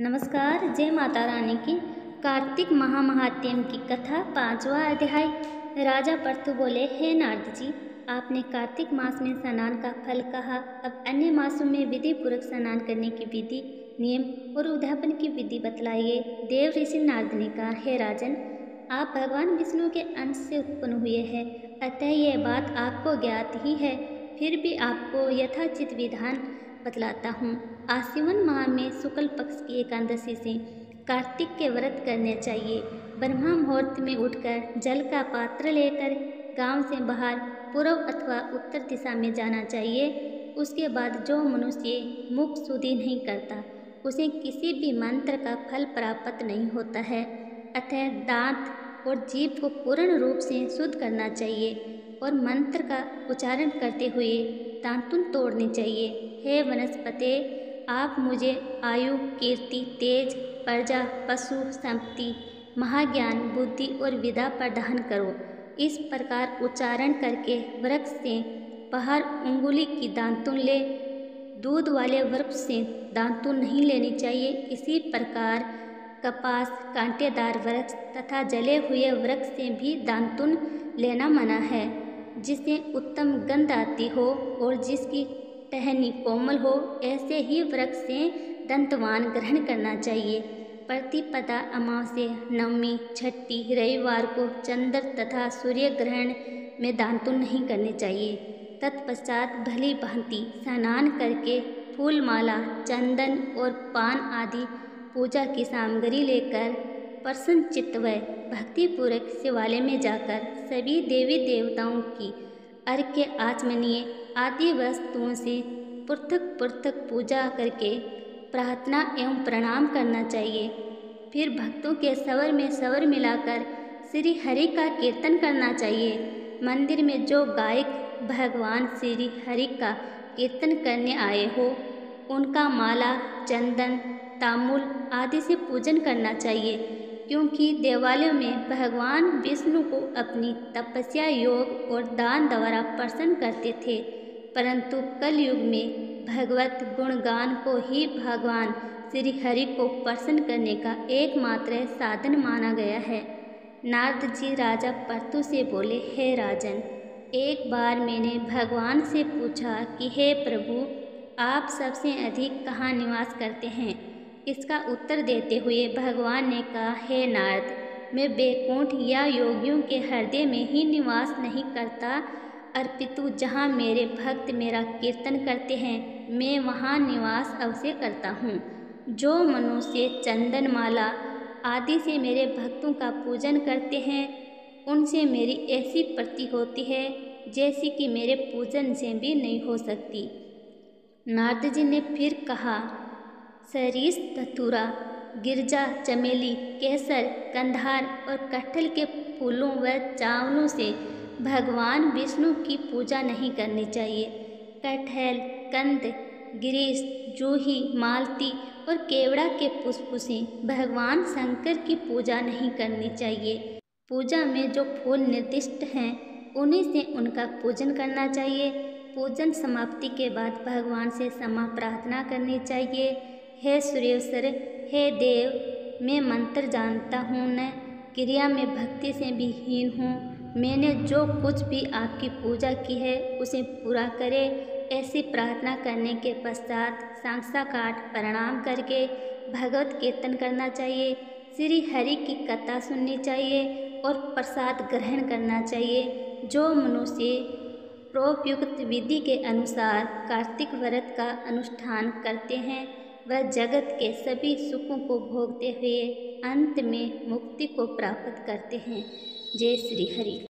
नमस्कार। जय माता रानी की। कार्तिक महात्म्य की कथा 5वां अध्याय। राजा पृथु बोले, हे नारद जी, आपने कार्तिक मास में स्नान का फल कहा। अब अन्य मासों में विधि पूर्वक स्नान करने की विधि, नियम और उद्यापन की विधि बतलाइए। देव ऋषि नारद ने कहा, हे राजन, आप भगवान विष्णु के अंश से उत्पन्न हुए हैं, अतः यह बात आपको ज्ञात ही है। फिर भी आपको यथाचित विधान बतलाता हूँ। आश्विन माह में शुक्ल पक्ष की एकादशी से कार्तिक के व्रत करने चाहिए। ब्रह्म मुहूर्त में उठकर जल का पात्र लेकर गांव से बाहर पूर्व अथवा उत्तर दिशा में जाना चाहिए। उसके बाद जो मनुष्य मुख शुद्धि नहीं करता, उसे किसी भी मंत्र का फल प्राप्त नहीं होता है। अतः दांत और जीभ को पूर्ण रूप से शुद्ध करना चाहिए और मंत्र का उच्चारण करते हुए दांतुन तोड़नी चाहिए। हे वनस्पते, आप मुझे आयु, कीर्ति, तेज, प्रजा, पशु, संपत्ति, महाज्ञान, बुद्धि और विद्या प्रदान करो। इस प्रकार उच्चारण करके वृक्ष से बाहर अंगुली की दांतुन ले। दूध वाले वृक्ष से दांतुन नहीं लेनी चाहिए। इसी प्रकार कपास, कांटेदार वृक्ष तथा जले हुए वृक्ष से भी दांतुन लेना मना है। जिससे उत्तम गंध आती हो और जिसकी टहनी कोमल हो, ऐसे ही वृक्ष से दंतवान ग्रहण करना चाहिए। प्रतिपदा, अमावस्या, नवमी, छठी, रविवार को चंद्र तथा सूर्य ग्रहण में दांतुन नहीं करने चाहिए। तत्पश्चात भली भांति स्नान करके फूल माला, चंदन और पान आदि पूजा की सामग्री लेकर प्रसन्न चित्त व भक्तिपूर्वक शिवालय में जाकर सभी देवी देवताओं की अर्घ्य, आचमनीय आदि वस्तुओं से पृथक पृथक पूजा करके प्रार्थना एवं प्रणाम करना चाहिए। फिर भक्तों के स्वर में स्वर मिलाकर श्री हरि का कीर्तन करना चाहिए। मंदिर में जो गायक भगवान श्री हरि का कीर्तन करने आए हो, उनका माला, चंदन, तांबूल आदि से पूजन करना चाहिए, क्योंकि देवालयों में भगवान विष्णु को अपनी तपस्या, योग और दान द्वारा प्रसन्न करते थे। परंतु कलयुग में भगवत गुणगान को ही भगवान श्री हरि को प्रसन्न करने का एकमात्र साधन माना गया है। नारद जी राजा पृथु से बोले, हे राजन, एक बार मैंने भगवान से पूछा कि हे प्रभु, आप सबसे अधिक कहाँ निवास करते हैं। इसका उत्तर देते हुए भगवान ने कहा, हे नारद, मैं बैकुंठ या योगियों के हृदय में ही निवास नहीं करता, अपितु जहाँ मेरे भक्त मेरा कीर्तन करते हैं, मैं वहाँ निवास अवश्य करता हूँ। जो मनुष्य चंदन माला आदि से मेरे भक्तों का पूजन करते हैं, उनसे मेरी ऐसी प्रतीति होती है जैसी कि मेरे पूजन से भी नहीं हो सकती। नारद जी ने फिर कहा, सरीस, धतूरा, गिरजा, चमेली, केसर, कंधार और कटहल के फूलों व चावलों से भगवान विष्णु की पूजा नहीं करनी चाहिए। कटहल, कंद, गिरीश, जूही, मालती और केवड़ा के पुष्पों से भगवान शंकर की पूजा नहीं करनी चाहिए। पूजा में जो फूल निर्दिष्ट हैं, उन्हीं से उनका पूजन करना चाहिए। पूजन समाप्ति के बाद भगवान से क्षमा प्रार्थना करनी चाहिए। हे सूर्येश्वर, हे देव, मैं मंत्र जानता हूँ न क्रिया में भक्ति से भी हीन हूँ। मैंने जो कुछ भी आपकी पूजा की है उसे पूरा करे। ऐसी प्रार्थना करने के पश्चात साष्टांग प्रणाम करके भगवत कीर्तन करना चाहिए, श्री हरि की कथा सुननी चाहिए और प्रसाद ग्रहण करना चाहिए। जो मनुष्य प्रोक्त विधि के अनुसार कार्तिक व्रत का अनुष्ठान करते हैं, वह जगत के सभी सुखों को भोगते हुए अंत में मुक्ति को प्राप्त करते हैं। जय श्री हरि।